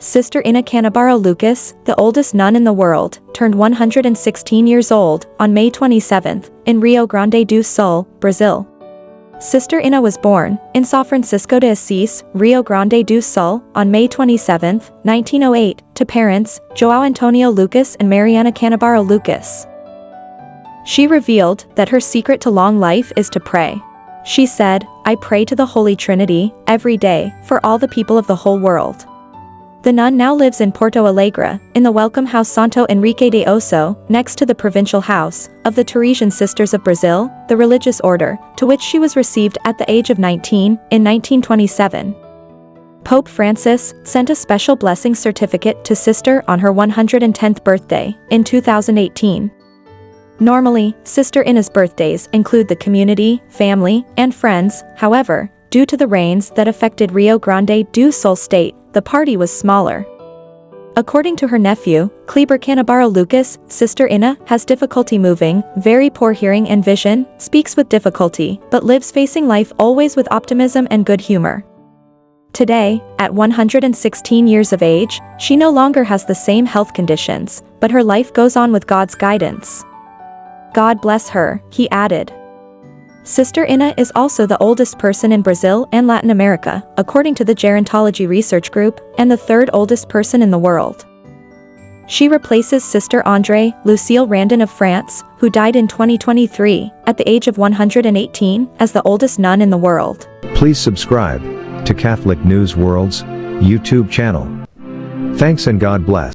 Sister Inah Canabarro Lucas, the oldest nun in the world, turned 116 years old on May 27 in Rio Grande do Sul, Brazil. Sister Inah was born in São Francisco de Assis, Rio Grande do Sul, on May 27, 1908, to parents João Antonio Lucas and Mariana Canabarro Lucas. She revealed that her secret to long life is to pray. She said, "I pray to the Holy Trinity every day for all the people of the whole world." The nun now lives in Porto Alegre, in the Welcome House Santo Henrique de Osso, next to the Provincial House of the Teresian Sisters of Brazil, the religious order to which she was received at the age of 19 in 1927. Pope Francis sent a special blessing certificate to Sister on her 110th birthday in 2018. Normally, Sister Inah's birthdays include the community, family, and friends. However, due to the rains that affected Rio Grande do Sul state, the party was smaller. According to her nephew, Cleber Canabarro Lucas, Sister Inah has difficulty moving, very poor hearing and vision, speaks with difficulty, but lives facing life always with optimism and good humor. Today, at 116 years of age, she no longer has the same health conditions, but her life goes on with God's guidance. God bless her, he added. Sister Inah is also the oldest person in Brazil and Latin America, according to the Gerontology Research Group, and the third oldest person in the world. She replaces Sister André Lucille Randon of France, who died in 2023, at the age of 118, as the oldest nun in the world. Please subscribe to Catholic News World's YouTube channel. Thanks and God bless.